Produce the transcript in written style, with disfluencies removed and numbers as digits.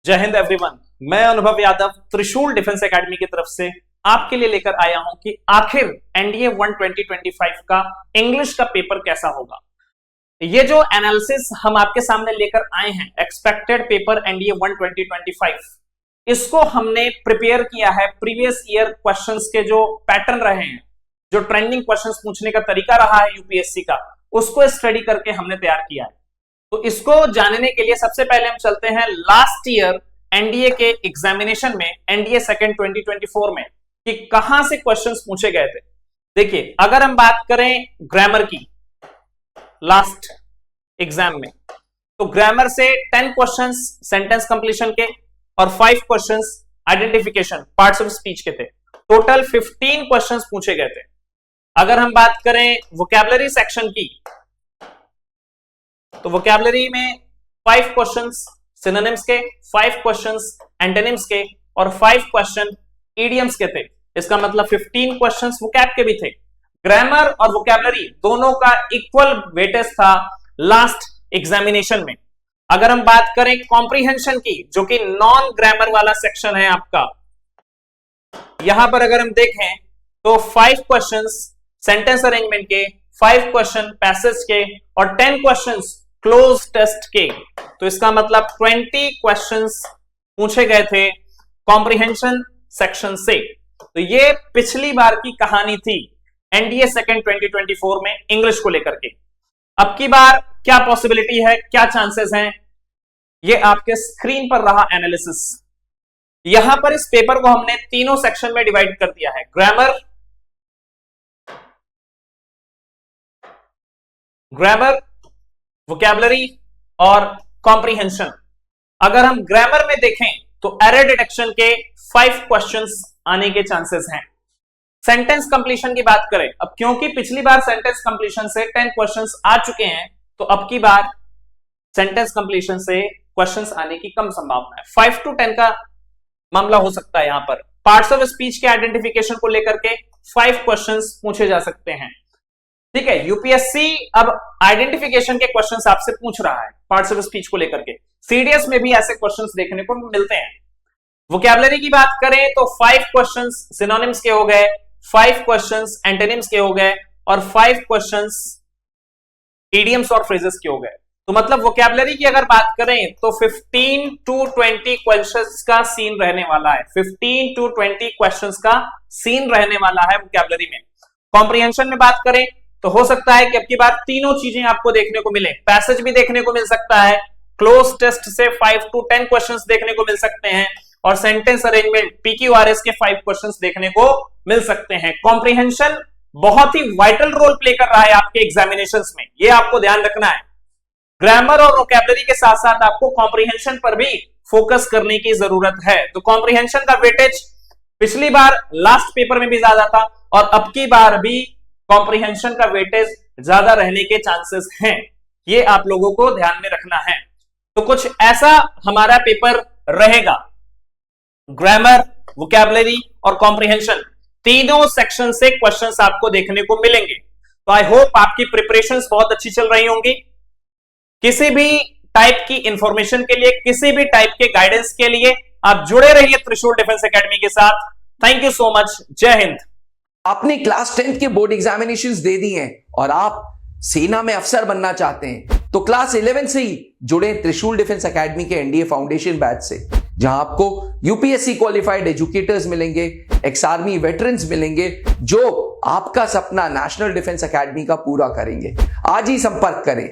जय हिंद एवरीवन। मैं अनुभव यादव त्रिशूल डिफेंस एकेडमी की तरफ से आपके लिए लेकर आया हूं कि आखिर एनडीए 1 2025 का इंग्लिश का पेपर कैसा होगा। ये जो एनालिसिस हम आपके सामने लेकर आए हैं, एक्सपेक्टेड पेपर एनडीए 1 2025, इसको हमने प्रिपेयर किया है प्रीवियस ईयर क्वेश्चंस के जो पैटर्न रहे हैं, जो ट्रेंडिंग क्वेश्चंस पूछने का तरीका रहा है यूपीएससी का, उसको स्टडी करके हमने तैयार किया है। तो इसको जानने के लिए सबसे पहले हम चलते हैं लास्ट ईयर एनडीए के एग्जामिनेशन में, एनडीए सेकंड 2024 में, कि कहां से क्वेश्चंस पूछे गए थे। देखिए, अगर हम बात करें ग्रामर की लास्ट एग्जाम में, तो ग्रामर से 10 क्वेश्चंस सेंटेंस कंप्लीशन के और 5 questions identification parts of speech के थे। टोटल 15 क्वेश्चंस पूछे गए थे। अगर हम बात करें वोकैबुलरी सेक्शन की, तो वोकैबुलरी में 5 क्वेश्चंस सिनोनिम्स के, 5 क्वेश्चंस एंटोनिम्स के और 5 क्वेश्चन इडियम्स के थे। इसका मतलब 15 क्वेश्चंस वोकैब के भी थे। ग्रामर और वोकैबुलरी दोनों का इक्वल वेटेज था लास्ट एग्जामिनेशन में। अगर हम बात करें कॉम्प्रिहेंशन की, जो कि नॉन ग्रामर वाला सेक्शन है आपका, यहां पर अगर हम देखें तो 5 क्वेश्चंस सेंटेंस अरेंजमेंट के, 5 क्वेश्चन पैसेज के और 10 क्वेश्चंस क्लोज टेस्ट के। तो इसका मतलब 20 क्वेश्चंस पूछे गए थे कॉम्प्रिहेंशन सेक्शन से। तो ये पिछली बार की कहानी थी एनडीए सेकंड 2024 में इंग्लिश को लेकर के। अब की बार क्या पॉसिबिलिटी है, क्या चांसेस हैं, ये आपके स्क्रीन पर रहा एनालिसिस। यहां पर इस पेपर को हमने तीनों सेक्शन में डिवाइड कर दिया है, ग्रामर, वोकैबुलरी और कॉम्प्रिहेंशन। अगर हम ग्रामर में देखें तो एरर डिटेक्शन के 5 क्वेश्चंस आने के चांसेस हैं। सेंटेंस कंप्लीशन की बात करें, अब क्योंकि पिछली बार सेंटेंस कंप्लीशन से 10 क्वेश्चंस आ चुके हैं, तो अब की बार सेंटेंस कंप्लीशन से क्वेश्चंस आने की कम संभावना है। 5 to 10 का मामला हो सकता है। यहां पर पार्ट्स ऑफ स्पीच के आइडेंटिफिकेशन को लेकर के 5 क्वेश्चंस पूछे जा सकते हैं। ठीक है, यूपीएससी अब आइडेंटिफिकेशन के क्वेश्चंस आपसे पूछ रहा है पार्ट्स ऑफ स्पीच को लेकर के। सीडीएस में भी ऐसे क्वेश्चंस देखने को मिलते हैं। वोकैबुलरी की बात करें तो 5 क्वेश्चंस सिनोनिम्स के हो गए, 5 क्वेश्चंस एंटोनिम्स के हो गए और 5 क्वेश्चंस इडियम्स और फ्रेजेस के हो गए। तो मतलब वोकैबुलरी की अगर बात करें तो 15 to 20 क्वेश्चंस का सीन रहने वाला है। 15 to 20 क्वेश्चंस का सीन रहने वाला है वोकैबुलरी में। कॉम्प्रिहेंशन में बात करें तो हो सकता है कि अब की बार तीनों चीजें आपको देखने को मिले। पैसेज भी देखने को मिल सकता है, क्लोज टेस्ट से 5 to 10 क्वेश्चंस देखने को मिल सकते हैं और सेंटेंस अरेंजमेंट पीक्यूआरएस के 5 क्वेश्चंस देखने को मिल सकते हैं। कॉम्प्रिहेंशन बहुत ही वाइटल रोल प्ले कर रहा है आपके एग्जामिनेशंस में, ये आपको ध्यान रखना है। ग्रामर और वोकैबुलरी के साथ साथ आपको कॉम्प्रिहेंशन पर भी फोकस करने की जरूरत है। तो कॉम्प्रिहेंशन का वेटेज पिछली बार लास्ट पेपर में भी ज्यादा था और अब की बार भी कॉम्प्रिहेंशन का वेटेज ज्यादा रहने के चांसेस हैं। ये आप लोगों को ध्यान में रखना है। तो कुछ ऐसा हमारा पेपर रहेगा। ग्रामर, वोकैबुलरी और कॉम्प्रिहेंशन तीनों सेक्शन से क्वेश्चंस आपको देखने को मिलेंगे। तो आई होप आपकी प्रिपरेशंस बहुत अच्छी चल रही होंगी। किसी भी टाइप की इंफॉर्मेशन के लिए, किसी भी टाइप के गाइडेंस के लिए आप जुड़े रहिए त्रिशूल डिफेंस एकेडमी के साथ। Thank you so much. जय हिंद। आपने क्लास 10th के बोर्ड एग्जामिनेशंस दे दी हैं और आप सेना में अफसर बनना चाहते हैं, तो क्लास 11 से ही जुड़े त्रिशूल डिफेंस एकेडमी के एनडीए फाउंडेशन बैच से, जहां आपको यूपीएससी क्वालिफाइड एजुकेटर्स मिलेंगे, एक्स आर्मी वेटरन्स मिलेंगे, जो आपका सपना नेशनल डिफेंस एकेडमी का पूरा करेंगे। आज ही संपर्क करें।